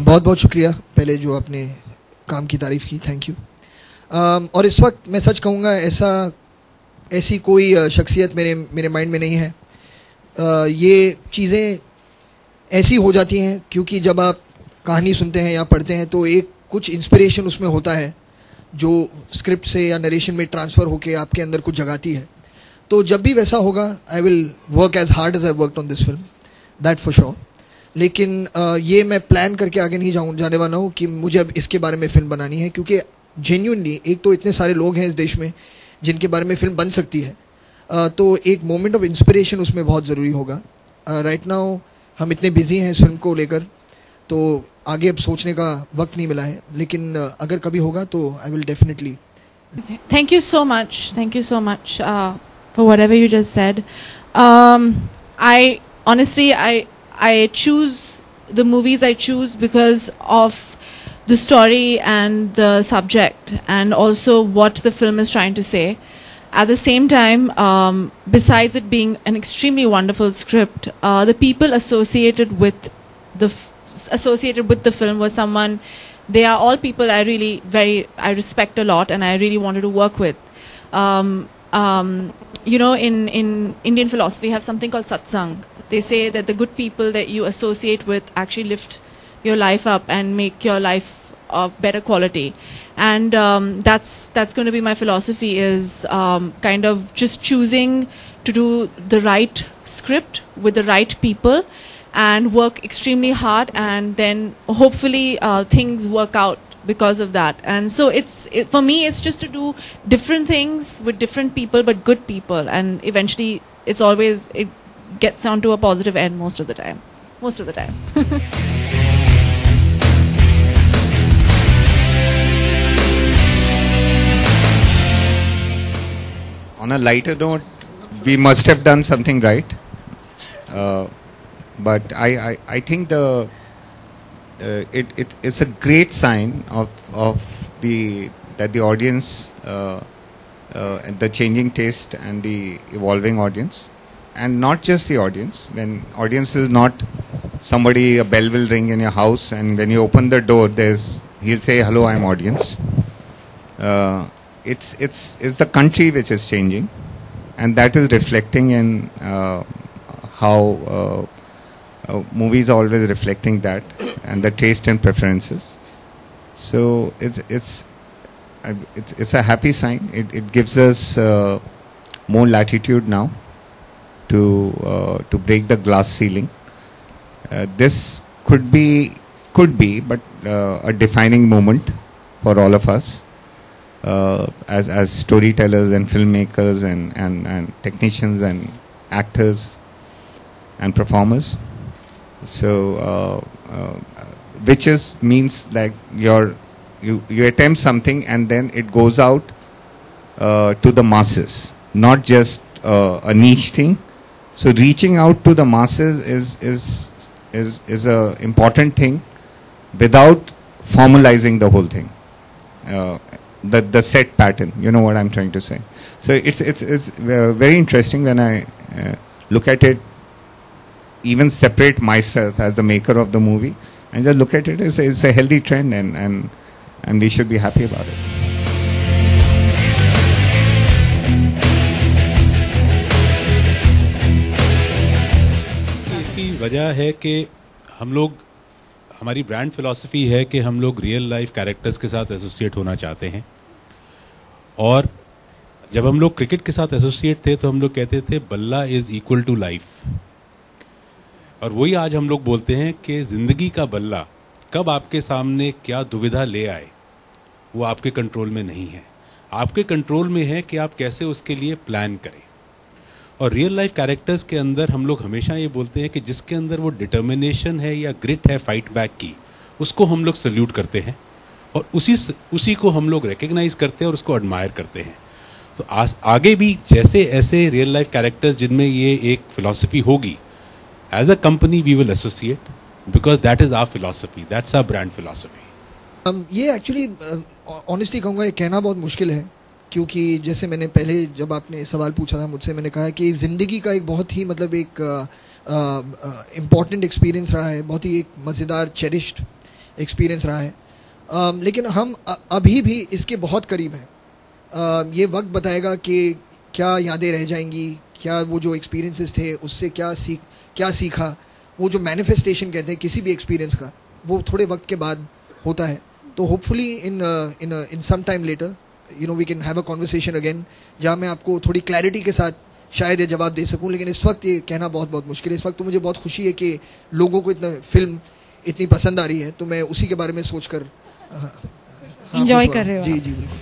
बहुत बहुत शुक्रिया पहले जो आपने काम की तारीफ़ की, थैंक यू। और इस वक्त मैं सच कहूँगा ऐसी कोई शख्सियत मेरे माइंड में नहीं है। ये चीज़ें ऐसी हो जाती हैं क्योंकि जब आप कहानी सुनते हैं या पढ़ते हैं तो एक कुछ इंस्पिरेशन उसमें होता है जो स्क्रिप्ट से या नरेशन में ट्रांसफ़र होके आपके अंदर कुछ जगाती है। तो जब भी वैसा होगा I will work as hard as I worked on this film, that for sure. लेकिन ये मैं प्लान करके आगे नहीं जाने वाला हूँ कि मुझे अब इसके बारे में फ़िल्म बनानी है, क्योंकि जेन्युइनली एक तो इतने सारे लोग हैं इस देश में जिनके बारे में फ़िल्म बन सकती है, तो एक मोमेंट ऑफ इंस्पिरेशन उसमें बहुत ज़रूरी होगा। राइट नाउ हम इतने बिजी हैं इस फिल्म को लेकर, तो आगे अब सोचने का वक्त नहीं मिला है, लेकिन अगर कभी होगा तो I will definitely. Thank you so much for whatever you just said. I honestly, I choose the movies I choose because of the story and the subject and also what the film is trying to say. At the same time, besides it being an extremely wonderful script, the people associated with the film was someone. They are all people I respect a lot and I really wanted to work with. You know, in Indian philosophy, we have something called satsang. They say that the good people that you associate with actually lift your life up and make your life of better quality. And that's going to be my philosophy, is kind of just choosing to do the right script with the right people and work extremely hard, and then hopefully things work out because of that. And so for me it's just to do different things with different people, but good people, and eventually it gets down to a positive end most of the time. On a lighter note, we must have done something right. But I think it's a great sign of that the audience, the changing taste and the evolving audience, and not just the audience. When audience is not somebody, a bell will ring in your house, and when you open the door, he'll say, "Hello, I'm audience." It's the country which is changing, and that is reflecting in how. Movies are always reflecting that and the taste and preferences. So it's a happy sign. It gives us more latitude now to break the glass ceiling. This could be, but a defining moment for all of us as storytellers and filmmakers and technicians and actors and performers. So which means like you attempt something and then it goes out to the masses, not just a niche thing. So reaching out to the masses is a important thing without formalizing the whole thing, the set pattern. You know what I'm trying to say. So it's very interesting when I look at it. Even separate myself as the maker of the movie and just look at it as it's a healthy trend, and we should be happy about it. इसकी वजह है कि हमारी brand philosophy है कि हम लोग real life characters के साथ एसोसिएट होना चाहते हैं। और जब हम लोग क्रिकेट के साथ एसोसिएट थे तो हम लोग कहते थे बल्ला इज इक्वल टू लाइफ, और वही आज हम लोग बोलते हैं कि ज़िंदगी का बल्ला कब आपके सामने क्या दुविधा ले आए वो आपके कंट्रोल में नहीं है। आपके कंट्रोल में है कि आप कैसे उसके लिए प्लान करें। और रियल लाइफ कैरेक्टर्स के अंदर हम लोग हमेशा ये बोलते हैं कि जिसके अंदर वो डिटर्मिनेशन है या ग्रिट है फाइट बैक की, उसको हम लोग सल्यूट करते हैं और उसी को हम लोग रिकग्नाइज करते हैं और उसको एडमायर करते हैं। तो आगे भी जैसे ऐसे रियल लाइफ कैरेक्टर्स जिनमें ये एक फिलॉसफी होगी, as a company we will associate because that is our philosophy, that's our brand philosophy. ये एक्चुअली ऑनेस्टली कहूँगा, ये कहना बहुत मुश्किल है, क्योंकि जैसे मैंने पहले जब आपने सवाल पूछा था मुझसे, मैंने कहा कि ज़िंदगी का एक बहुत ही एक इम्पॉर्टेंट एक्सपीरियंस रहा है, बहुत ही एक मज़ेदार चेरिश्ड एक्सपीरियंस रहा है। लेकिन हम अभी भी इसके बहुत करीब हैं। ये वक्त बताएगा कि क्या यादें रह जाएंगी, क्या वो जो एक्सपीरियंसेस थे उससे क्या सीखा। वो जो मैनिफेस्टेशन कहते हैं किसी भी एक्सपीरियंस का, वो थोड़े वक्त के बाद होता है। तो hopefully in some time later we can have a conversation again, जहाँ मैं आपको थोड़ी क्लैरिटी के साथ शायद ये जवाब दे सकूं। लेकिन इस वक्त ये कहना बहुत बहुत मुश्किल है। इस वक्त तो मुझे बहुत खुशी है कि लोगों को फिल्म इतनी पसंद आ रही है, तो मैं उसी के बारे में सोचकर एंजॉय कर रहे हो जी जी बिल्कुल।